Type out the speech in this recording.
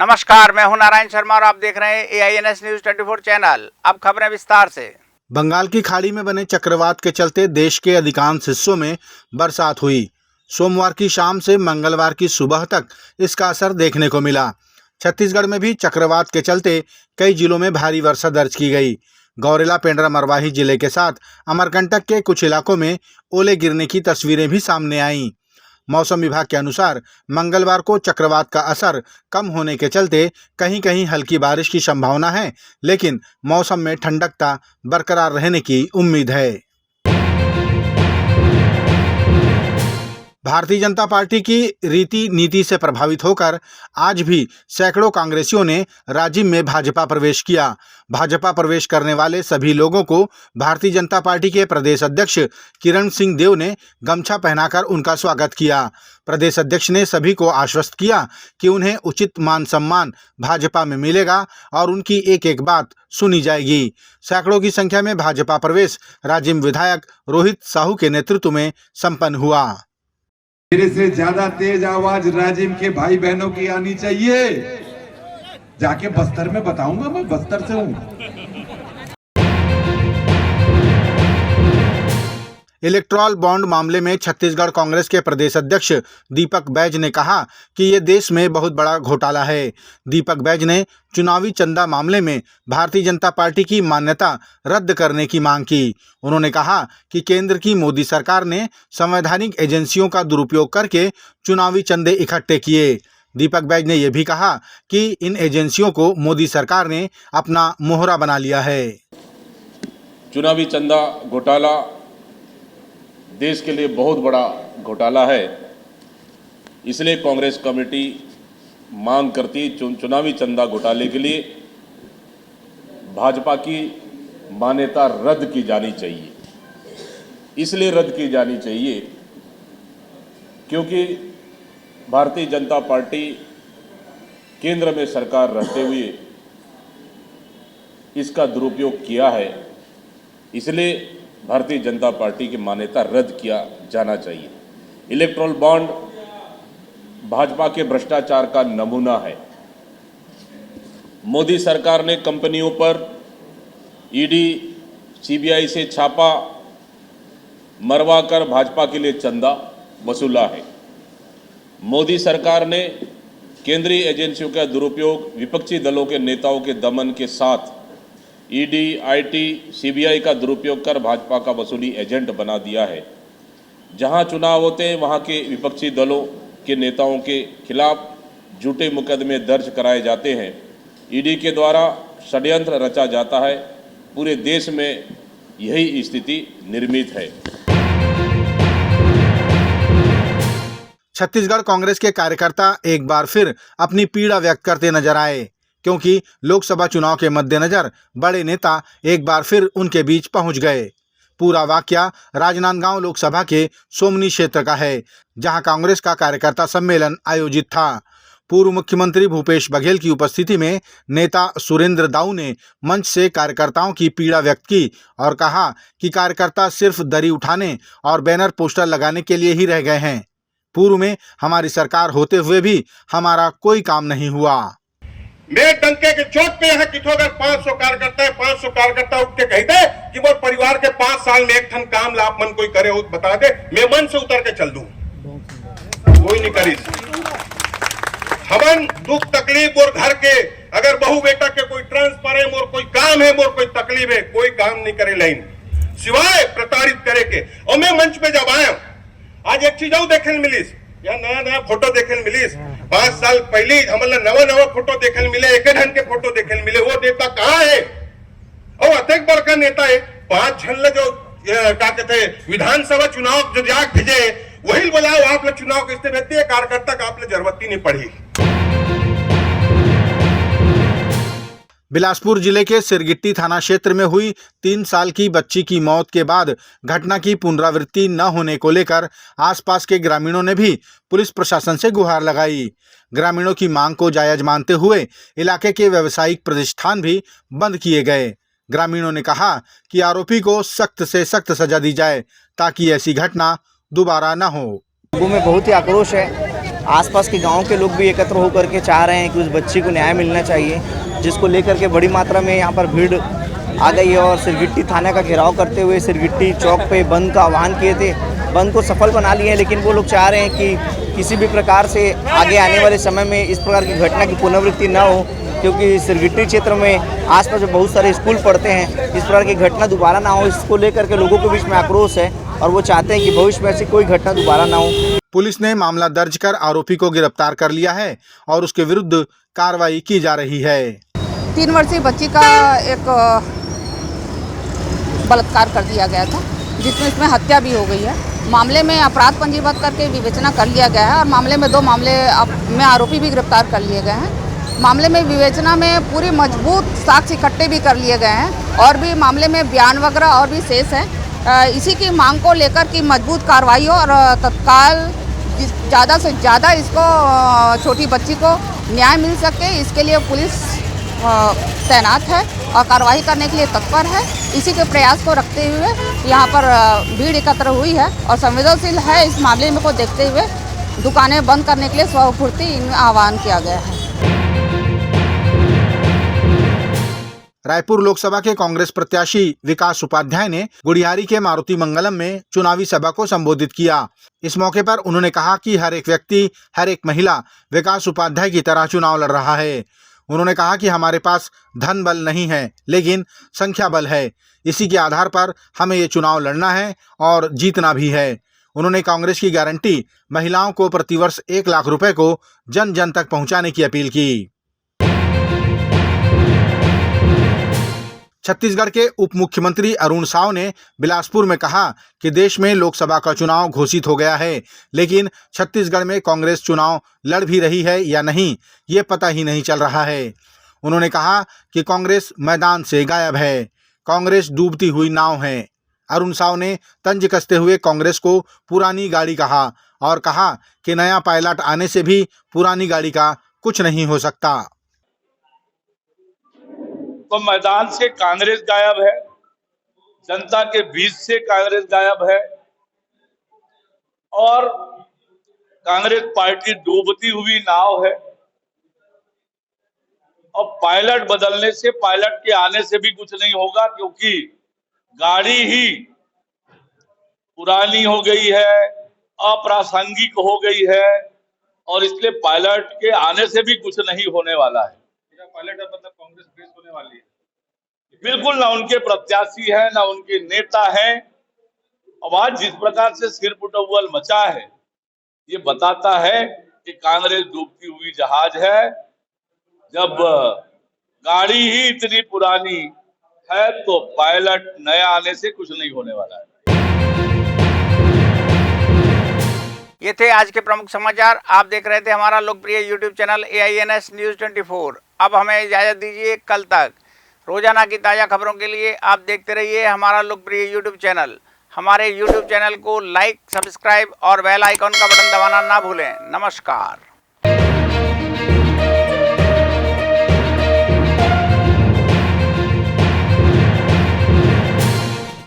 नमस्कार, मैं हूं नारायण शर्मा और आप देख रहे हैं AINS न्यूज 24 चैनल। अब खबरें विस्तार से। बंगाल की खाड़ी में बने चक्रवात के चलते देश के अधिकांश हिस्सों में बरसात हुई। सोमवार की शाम से मंगलवार की सुबह तक इसका असर देखने को मिला। छत्तीसगढ़ में भी चक्रवात के चलते कई जिलों में भारी वर्षा दर्ज की गई। गौरेला, पेंड्रा, मरवाही जिले के साथ अमरकंटक के कुछ इलाकों में ओले गिरने की तस्वीरें भी सामने आईं। मौसम विभाग के अनुसार मंगलवार को चक्रवात का असर कम होने के चलते कहीं कहीं हल्की बारिश की संभावना है, लेकिन मौसम में ठंडकता बरकरार रहने की उम्मीद है। भारतीय जनता पार्टी की रीति नीति से प्रभावित होकर आज भी सैकड़ों कांग्रेसियों ने राजिम में भाजपा प्रवेश किया। भाजपा प्रवेश करने वाले सभी लोगों को भारतीय जनता पार्टी के प्रदेश अध्यक्ष किरण सिंह देव ने गमछा पहनाकर उनका स्वागत किया। प्रदेश अध्यक्ष ने सभी को आश्वस्त किया कि उन्हें उचित मान सम्मान भाजपा में मिलेगा और उनकी एक एक बात सुनी जाएगी। सैकड़ों की संख्या में भाजपा प्रवेश राजिम विधायक रोहित साहू के नेतृत्व में संपन्न हुआ। मेरे से ज्यादा तेज आवाज राजिम के भाई बहनों की आनी चाहिए। जाके बस्तर में बताऊंगा, मैं बस्तर से हूं। इलेक्टोरल बॉन्ड मामले में छत्तीसगढ़ कांग्रेस के प्रदेश अध्यक्ष दीपक बैज ने कहा कि ये देश में बहुत बड़ा घोटाला है। दीपक बैज ने चुनावी चंदा मामले में भारतीय जनता पार्टी की मान्यता रद्द करने की मांग की। उन्होंने कहा कि केंद्र की मोदी सरकार ने संवैधानिक एजेंसियों का दुरुपयोग करके चुनावी चंदे इकट्ठे किए। दीपक बैज ने यह भी कहा कि इन एजेंसियों को मोदी सरकार ने अपना मोहरा बना लिया है। चुनावी चंदा घोटाला देश के लिए बहुत बड़ा घोटाला है, इसलिए कांग्रेस कमेटी मांग करती चुनावी चंदा घोटाले के लिए भाजपा की मान्यता रद्द की जानी चाहिए। इसलिए रद्द की जानी चाहिए क्योंकि भारतीय जनता पार्टी केंद्र में सरकार रहते हुए इसका दुरुपयोग किया है, इसलिए भारतीय जनता पार्टी की मान्यता रद्द किया जाना चाहिए। इलेक्टोरल बॉन्ड भाजपा के भ्रष्टाचार का नमूना है। मोदी सरकार ने कंपनियों पर ईडी, सीबीआई से छापा मरवाकर भाजपा के लिए चंदा वसूला है। मोदी सरकार ने केंद्रीय एजेंसियों का दुरुपयोग, विपक्षी दलों के नेताओं के दमन के साथ ईडी, आईटी, सीबीआई का दुरुपयोग कर भाजपा का वसूली एजेंट बना दिया है। जहां चुनाव होते हैं वहां के विपक्षी दलों के नेताओं के खिलाफ झूठे मुकदमे दर्ज कराए जाते हैं। ईडी के द्वारा षड्यंत्र रचा जाता है। पूरे देश में यही स्थिति निर्मित है। छत्तीसगढ़ कांग्रेस के कार्यकर्ता एक बार फिर अपनी पीड़ा व्यक्त करते नजर आए, क्योंकि लोकसभा चुनाव के मद्देनजर बड़े नेता एक बार फिर उनके बीच पहुंच गए। पूरा वाकया राजनांदगांव लोकसभा के सोमनी क्षेत्र का है, जहां कांग्रेस का कार्यकर्ता सम्मेलन आयोजित था। पूर्व मुख्यमंत्री भूपेश बघेल की उपस्थिति में नेता सुरेंद्र दाऊ ने मंच से कार्यकर्ताओं की पीड़ा व्यक्त की और कहा कि कार्यकर्ता सिर्फ दरी उठाने और बैनर पोस्टर लगाने के लिए ही रह गए हैं। पूर्व में हमारी सरकार होते हुए भी हमारा कोई काम नहीं हुआ। मैं डंके के चोट पे यहाँ किथो अगर 500 कार्यकर्ता है, 500 कार्यकर्ता उठ के कहते कि वो परिवार के 5 साल में एक ठन काम लाभ मन कोई करे हो बता दे, मैं मन से उतर के चल दूं। कोई नहीं करी। हमन दुख तकलीफ और घर के अगर बहू बेटा के कोई ट्रांसफर है, मोर कोई काम है, मोर कोई तकलीफ है, कोई काम नहीं करे लाइन सिवाय प्रताड़ित करे के। और मैं मंच पे जब आया आज एक चीज देखे मिलीस, या नया नया फोटो देखे मिलीस। 5 साल पहले हमला नवा फोटो देखे मिले, एक ढंग के फोटो देखे मिले। वो नेता कहाँ है? और अत्यंत बड़का नेता है। 5 झन जो क्या कहते विधानसभा चुनाव जो जाग भेजे वही बोलाओ आप लोग चुनाव किसने भेजते हैं, कार्यकर्ता का आप लोग जरूरत ही नहीं पड़ी। बिलासपुर जिले के सिरगिट्टी थाना क्षेत्र में हुई 3 साल की बच्ची की मौत के बाद घटना की पुनरावृत्ति न होने को लेकर आसपास के ग्रामीणों ने भी पुलिस प्रशासन से गुहार लगाई। ग्रामीणों की मांग को जायज मानते हुए इलाके के व्यावसायिक प्रतिष्ठान भी बंद किए गए। ग्रामीणों ने कहा कि आरोपी को सख्त से सख्त सजा दी जाए ताकि ऐसी घटना दोबारा न हो। लोगों में बहुत ही आक्रोश है। आसपास के गांव के लोग भी एकत्र होकर के चाह रहे हैं कि उस बच्ची को न्याय मिलना चाहिए, जिसको लेकर के बड़ी मात्रा में यहाँ पर भीड़ आ गई है। और सिरगिट्टी थाने का घेराव करते हुए सिरगिट्टी चौक पे बंद का आह्वान किए थे, बंद को सफल बना लिए हैं, लेकिन वो लोग चाह रहे हैं कि किसी भी प्रकार से आगे आने वाले समय में इस प्रकार की घटना की पुनरावृत्ति न हो, क्योंकि सिरगिट्टी क्षेत्र में आसपास में बहुत सारे स्कूल पढ़ते हैं। इस प्रकार की घटना दोबारा ना हो, इसको लेकर के लोगों के बीच में आक्रोश है और वो चाहते हैं कि भविष्य में ऐसी कोई घटना दोबारा ना हो। पुलिस ने मामला दर्ज कर आरोपी को गिरफ्तार कर लिया है और उसके विरुद्ध कार्रवाई की जा रही है। 3 वर्षीय बच्ची का एक बलात्कार कर दिया गया था, जिसमें इसमें हत्या भी हो गई है। मामले में अपराध पंजीबद्ध करके विवेचना कर लिया गया है और मामले में 2 मामले में आरोपी भी गिरफ्तार कर लिए गए हैं। मामले में विवेचना में पूरी मजबूत साक्ष्य इकट्ठे भी कर लिए गए हैं और भी मामले में बयान वगैरह और भी शेष हैं। इसी की मांग को लेकर कि मजबूत कार्रवाई हो और तत्काल ज़्यादा से ज़्यादा इसको छोटी बच्ची को न्याय मिल सके, इसके लिए पुलिस तैनात है और कार्रवाई करने के लिए तत्पर है। इसी के प्रयास को रखते हुए यहाँ पर भीड़ एकत्र हुई है और संवेदनशील है इस मामले में को देखते हुए दुकानें बंद करने के लिए स्वस्फूर्ति आह्वान किया गया है। रायपुर लोकसभा के कांग्रेस प्रत्याशी विकास उपाध्याय ने गुड़ियारी के मारुति मंगलम में चुनावी सभा को संबोधित किया। इस मौके पर उन्होंने कहा कि हर एक व्यक्ति, हर एक महिला विकास उपाध्याय की तरह चुनाव लड़ रहा है। उन्होंने कहा कि हमारे पास धन बल नहीं है, लेकिन संख्या बल है। इसी के आधार पर हमें ये चुनाव लड़ना है और जीतना भी है। उन्होंने कांग्रेस की गारंटी महिलाओं को प्रतिवर्ष 1 लाख रुपए को जन जन तक पहुंचाने की अपील की। छत्तीसगढ़ के उप मुख्यमंत्री अरुण साव ने बिलासपुर में कहा कि देश में लोकसभा का चुनाव घोषित हो गया है, लेकिन छत्तीसगढ़ में कांग्रेस चुनाव लड़ भी रही है या नहीं, ये पता ही नहीं चल रहा है। उन्होंने कहा कि कांग्रेस मैदान से गायब है, कांग्रेस डूबती हुई नाव है। अरुण साव ने तंज कसते हुए कांग्रेस को पुरानी गाड़ी कहा और कहा कि नया पायलट आने से भी पुरानी गाड़ी का कुछ नहीं हो सकता। तो मैदान से कांग्रेस गायब है, जनता के बीच से कांग्रेस गायब है और कांग्रेस पार्टी डूबती हुई नाव है। और पायलट बदलने से, पायलट के आने से भी कुछ नहीं होगा, क्योंकि गाड़ी ही पुरानी हो गई है, अप्रासंगिक हो गई है और इसलिए पायलट के आने से भी कुछ नहीं होने वाला है। पायलट मतलब कांग्रेस बेस होने वाली है? बिल्कुल ना उनके प्रत्याशी है, ना उनके नेता है। अब आज जिस प्रकार से सिर पुटौल मचा है, ये बताता है कि कांग्रेस डूबती हुई जहाज है। जब गाड़ी ही इतनी पुरानी है तो पायलट नया आने से कुछ नहीं होने वाला है। ये थे आज के प्रमुख समाचार। आप देख रहे थे हमारा लोकप्रिय YouTube चैनल AINS न्यूज़ 24। अब हमें इजाज़त दीजिए, कल तक रोजाना की ताज़ा खबरों के लिए आप देखते रहिए हमारा लोकप्रिय YouTube चैनल। हमारे YouTube चैनल को लाइक, सब्सक्राइब और बेल आइकॉन का बटन दबाना ना भूलें। नमस्कार।